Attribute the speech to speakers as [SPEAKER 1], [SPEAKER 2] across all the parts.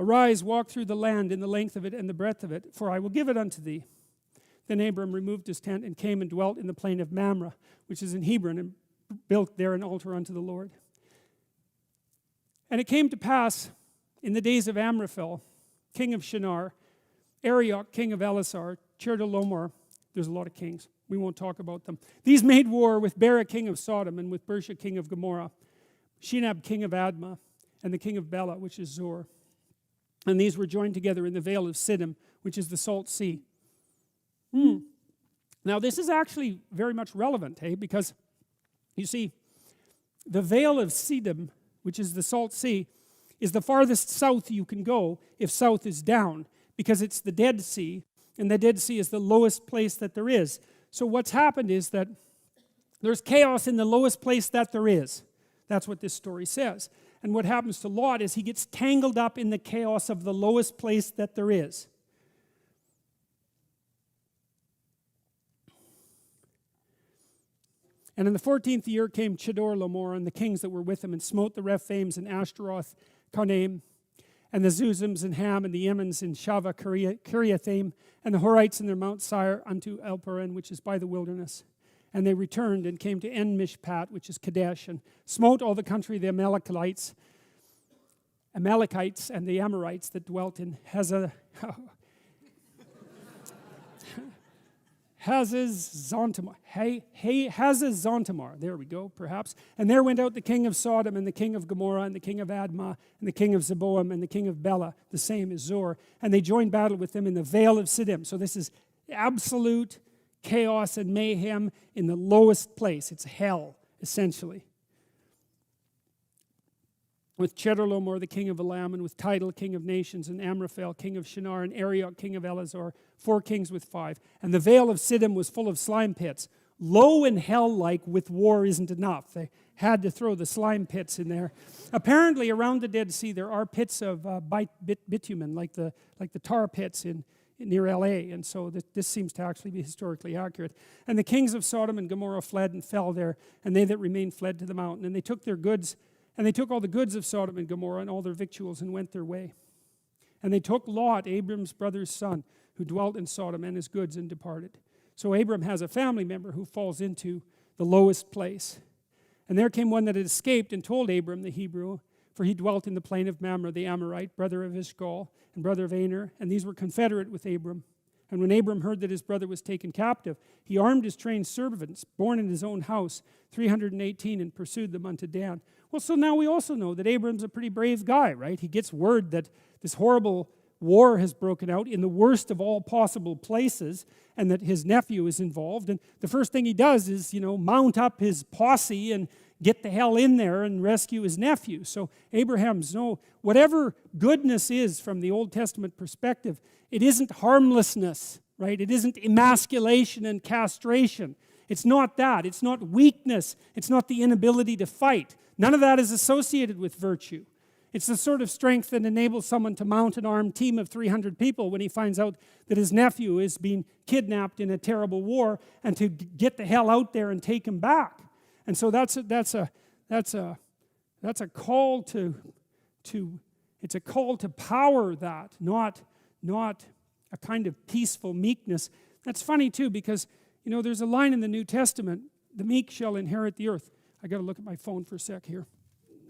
[SPEAKER 1] Arise, walk through the land in the length of it and the breadth of it, for I will give it unto thee. Then Abram removed his tent and came and dwelt in the plain of Mamre, which is in Hebron, and built there an altar unto the Lord. And it came to pass in the days of Amraphel, king of Shinar, Arioch, king of Elasar, Chedorlaomer, there's a lot of kings, we won't talk about them. These made war with Bera, king of Sodom, and with Bersha, king of Gomorrah, Shinab, king of Admah, and the king of Bela, which is Zor. And these were joined together in the vale of Siddim, which is the salt sea. Now this is actually very much relevant, because you see, the vale of Siddim, which is the salt sea, is the farthest south you can go if south is down, because it's the Dead Sea, and the Dead Sea is the lowest place that there is. So what's happened is that there's chaos in the lowest place that there is. That's what this story says. And what happens to Lot is he gets tangled up in the chaos of the lowest place that there is. And in the 14th year came Chedorlaomer and the kings that were with him, and smote the Rephaims and Ashtaroth, Karnaim, and the Zuzims and Ham, and the Emmons in Shaveh, Kiriathaim, and the Horites in their Mount Seir unto Elparan, which is by the wilderness. And they returned and came to En-Mishpat, which is Kadesh, and smote all the country of the Amalekites, and the Amorites that dwelt in Hazazontamar, there we go, perhaps. And there went out the king of Sodom, and the king of Gomorrah, and the king of Admah, and the king of Zeboam, and the king of Bela, the same as Zor. And they joined battle with them in the vale of Siddim. So this is absolute chaos and mayhem in the lowest place. It's hell, essentially. With Chedorlaomer, the king of Elam, and with Tidal, king of nations, and Amraphel, king of Shinar, and Arioch, king of Elazar, 4 kings with 5. And the vale of Siddim was full of slime pits. Low and hell-like with war isn't enough. They had to throw the slime pits in there. Apparently, around the Dead Sea, there are pits of bitumen, like the tar pits near L.A., and so this seems to actually be historically accurate. And the kings of Sodom and Gomorrah fled and fell there, and they that remained fled to the mountain. And they took their goods, and they took all the goods of Sodom and Gomorrah and all their victuals and went their way. And they took Lot, Abram's brother's son, who dwelt in Sodom, and his goods, and departed. So Abram has a family member who falls into the lowest place. And there came one that had escaped and told Abram the Hebrew, for he dwelt in the plain of Mamre, the Amorite, brother of Eshcol, and brother of Aner, and these were confederate with Abram. And when Abram heard that his brother was taken captive, he armed his trained servants, born in his own house, 318, and pursued them unto Dan. Well, so now we also know that Abram's a pretty brave guy, right? He gets word that this horrible war has broken out in the worst of all possible places, and that his nephew is involved. And the first thing he does is, mount up his posse and get the hell in there and rescue his nephew. So Abraham's whatever goodness is from the Old Testament perspective, it isn't harmlessness, right? It isn't emasculation and castration. It's not that. It's not weakness. It's not the inability to fight. None of that is associated with virtue. It's the sort of strength that enables someone to mount an armed team of 300 people when he finds out that his nephew is being kidnapped in a terrible war, and to get the hell out there and take him back. And so that's a call to it's a call to power, that not a kind of peaceful meekness. That's funny too, because there's a line in the New Testament, the meek shall inherit the earth. I got to look at my phone for a sec here,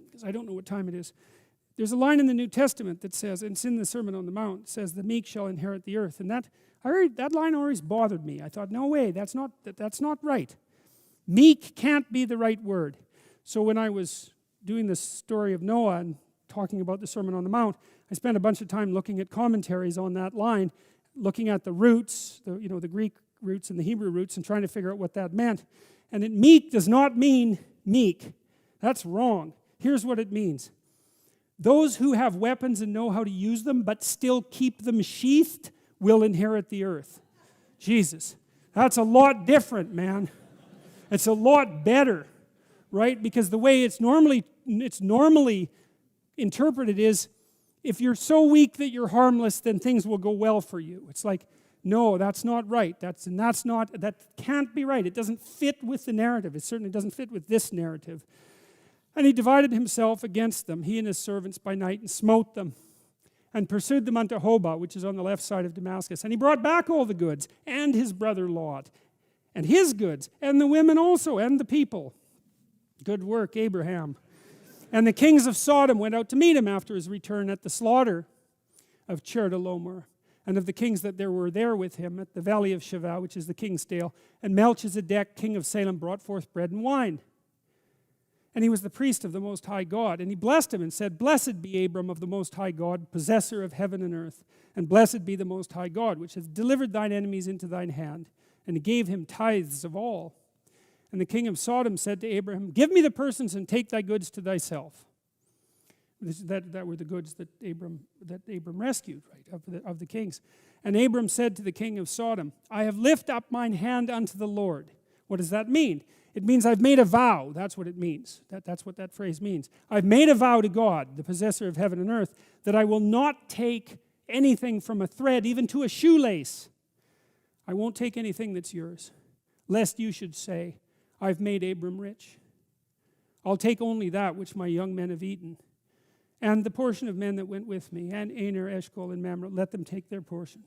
[SPEAKER 1] because I don't know what time it is. There's a line in the New Testament that says, and it's in the Sermon on the Mount, says the meek shall inherit the earth. And that line always bothered me. I thought, no way, that's not right. Meek can't be the right word. So when I was doing the story of Noah and talking about the Sermon on the Mount, I spent a bunch of time looking at commentaries on that line, looking at the roots, the Greek roots and the Hebrew roots, and trying to figure out what that meant. And meek does not mean meek. That's wrong. Here's what it means. Those who have weapons and know how to use them, but still keep them sheathed, will inherit the earth. Jesus, that's a lot different, man. It's a lot better, right? Because the way it's normally interpreted is, if you're so weak that you're harmless, then things will go well for you. It's like, no, that's not right. That can't be right. It doesn't fit with the narrative. It certainly doesn't fit with this narrative. And he divided himself against them, he and his servants by night, and smote them. and pursued them unto Hobah, which is on the left side of Damascus. And he brought back all the goods, and his brother Lot, and his goods, and the women also, and the people. Good work, Abraham. And the kings of Sodom went out to meet him after his return at the slaughter of Chedorlaomer, and of the kings that there were there with him at the valley of Shavah, which is the king's dale. And Melchizedek, king of Salem, brought forth bread and wine. And he was the priest of the Most High God. And he blessed him and said, Blessed be Abram of the Most High God, possessor of heaven and earth. And blessed be the Most High God, which hath delivered thine enemies into thine hand. And he gave him tithes of all. And the king of Sodom said to Abraham, Give me the persons and take thy goods to thyself. That were the goods that Abram rescued, right, of the kings. And Abram said to the king of Sodom, I have lifted up mine hand unto the Lord. What does that mean? It means I've made a vow. That's what it means. That's what that phrase means. I've made a vow to God, the possessor of heaven and earth, that I will not take anything from a thread, even to a shoelace. I won't take anything that's yours, lest you should say, I've made Abram rich. I'll take only that which my young men have eaten, and the portion of men that went with me, and Aner, Eshcol, and Mamre, let them take their portion.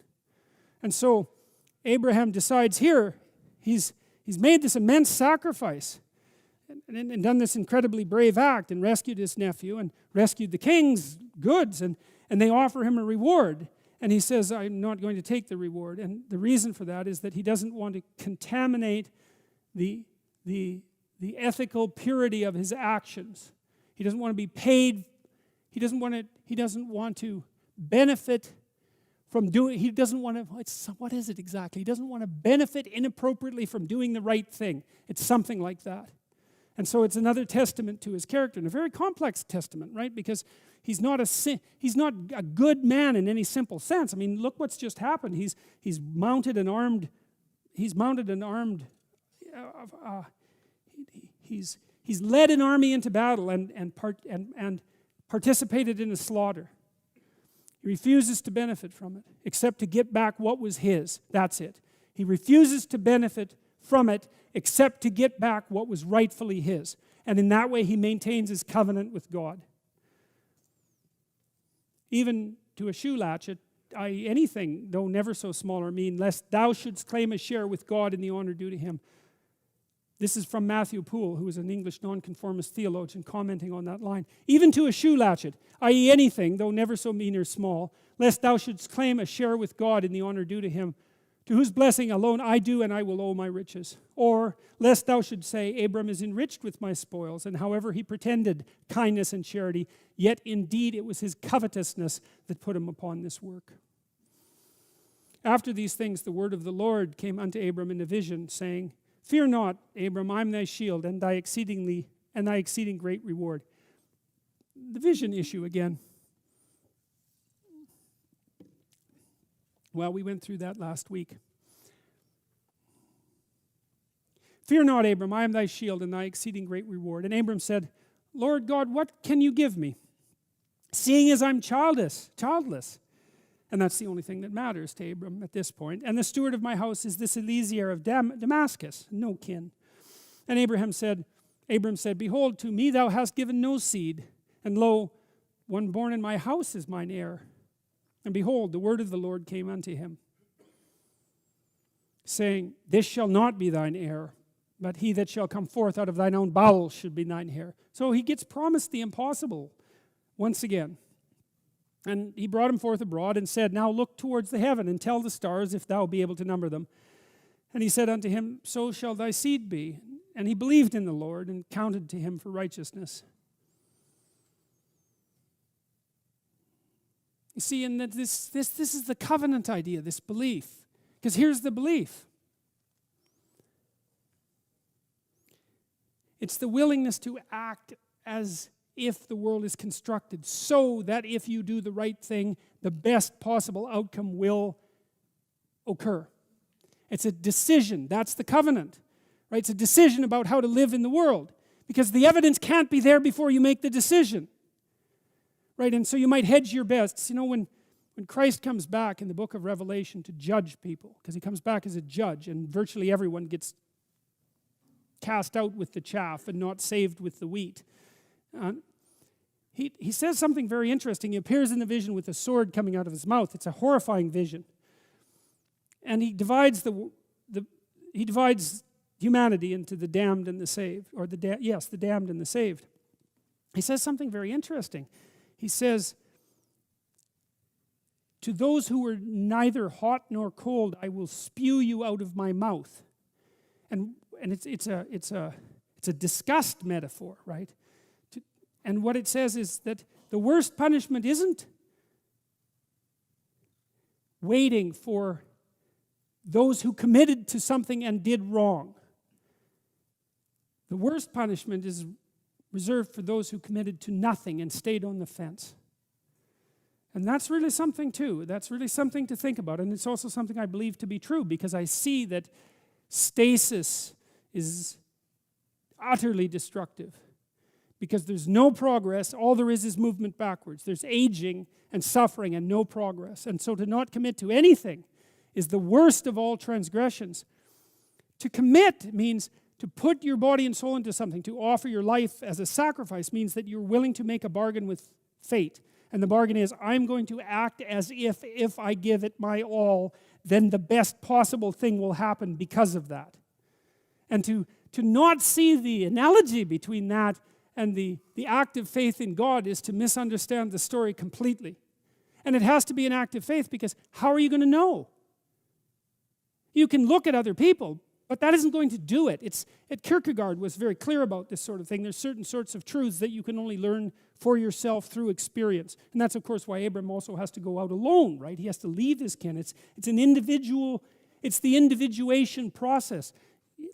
[SPEAKER 1] And so Abraham decides here, he's made this immense sacrifice and done this incredibly brave act and rescued his nephew and rescued the king's goods, and they offer him a reward. And he says, I'm not going to take the reward. And the reason for that is that he doesn't want to contaminate the ethical purity of his actions. He doesn't want to be paid. He doesn't want to benefit from doing, he doesn't want to, what is it exactly? He doesn't want to benefit inappropriately from doing the right thing. It's something like that. And so it's another testament to his character, and a very complex testament, right? Because he's not a good man in any simple sense. I mean, look what's just happened. He's mounted an armed, he's led an army into battle and participated in a slaughter. He refuses to benefit from it, except to get back what was his. That's it. He refuses to benefit from it, except to get back what was rightfully his. And in that way, he maintains his covenant with God. Even to a shoe latchet, i.e. anything, though never so small or mean, lest thou shouldst claim a share with God in the honor due to him. This is from Matthew Poole, who is an English nonconformist theologian, commenting on that line. Even to a shoe latchet, i.e. anything, though never so mean or small, lest thou shouldst claim a share with God in the honor due to him, to whose blessing alone I do and I will owe my riches. Or, lest thou should say, Abram is enriched with my spoils, and however he pretended kindness and charity, yet indeed it was his covetousness that put him upon this work. After these things the word of the Lord came unto Abram in a vision, saying, Fear not, Abram, I am thy shield, and thy exceeding great reward. The vision issue again. Well, we went through that last week. Fear not, Abram, I am thy shield, and thy exceeding great reward. And Abram said, Lord God, what can you give me, seeing as I'm childless? And that's the only thing that matters to Abram at this point. And the steward of my house is this Eliezer of Damascus, no kin. And Abram said, Behold, to me thou hast given no seed, and lo, one born in my house is mine heir. And behold, the word of the Lord came unto him, saying, This shall not be thine heir, but he that shall come forth out of thine own bowels should be thine heir. So he gets promised the impossible once again. And he brought him forth abroad and said, Now look towards the heaven and tell the stars if thou be able to number them. And he said unto him, So shall thy seed be. And he believed in the Lord and counted to him for righteousness. You see, and this is the covenant idea, this belief. Because here's the belief. It's the willingness to act as if the world is constructed, so that if you do the right thing, the best possible outcome will occur. It's a decision. That's the covenant. Right? It's a decision about how to live in the world. Because the evidence can't be there before you make the decision. Right? And so you might hedge your bets. You know, when Christ comes back in the book of Revelation to judge people, because he comes back as a judge, and virtually everyone gets cast out with the chaff and not saved with the wheat. he says something very interesting. He appears in the vision with a sword coming out of his mouth. It's a horrifying vision. And he divides he divides humanity into the damned and the saved, or the damned and the saved. He says something very interesting. He says, to those who were neither hot nor cold, I will spew you out of my mouth. And it's a disgust metaphor, right? And what it says is that the worst punishment isn't waiting for those who committed to something and did wrong. The worst punishment is reserved for those who committed to nothing and stayed on the fence. And that's really something too. That's really something to think about. And it's also something I believe to be true, because I see that stasis is utterly destructive. Because there's no progress, all there is movement backwards. There's aging and suffering and no progress. And so to not commit to anything is the worst of all transgressions. To commit means to put your body and soul into something. To offer your life as a sacrifice means that you're willing to make a bargain with fate. And the bargain is, I'm going to act as if I give it my all, then the best possible thing will happen because of that. And to not see the analogy between that and the act of faith in God is to misunderstand the story completely. And it has to be an act of faith, because how are you going to know? You can look at other people, but that isn't going to do it. Kierkegaard was very clear about this sort of thing. There's certain sorts of truths that you can only learn for yourself through experience. And that's, of course, why Abram also has to go out alone, right? He has to leave his kin. It's an individual, it's the individuation process.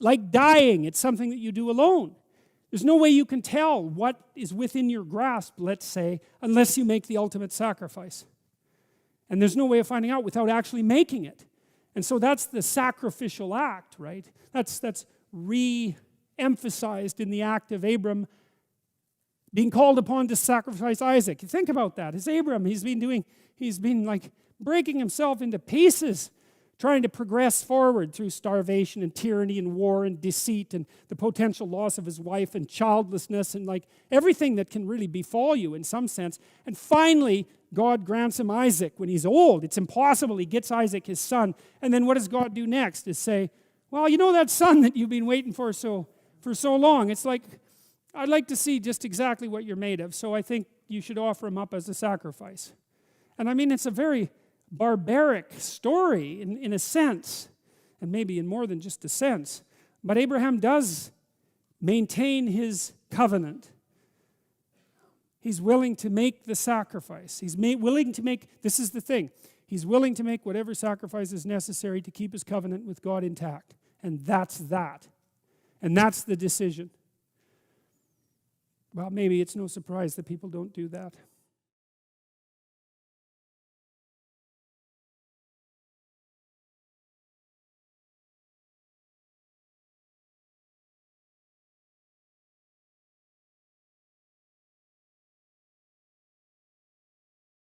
[SPEAKER 1] Like dying, it's something that you do alone. There's no way you can tell what is within your grasp, let's say, unless you make the ultimate sacrifice. And there's no way of finding out without actually making it. And so that's the sacrificial act, right? That's re-emphasized in the act of Abram being called upon to sacrifice Isaac. Think about that. It's Abram. He's been like breaking himself into pieces, trying to progress forward through starvation and tyranny and war and deceit and the potential loss of his wife and childlessness and like everything that can really befall you in some sense. And finally, God grants him Isaac when he's old. It's impossible. He gets Isaac, his son. And then what does God do next? Is say, well, you know that son that you've been waiting for so long? It's like, I'd like to see just exactly what you're made of, so I think you should offer him up as a sacrifice. And I mean, it's a very barbaric story in a sense, and maybe in more than just a sense. But Abraham does maintain his covenant. He's willing to make the sacrifice. He's willing to make, this is the thing, he's willing to make whatever sacrifice is necessary to keep his covenant with God intact. And that's that. And that's the decision. Well, maybe it's no surprise that people don't do that.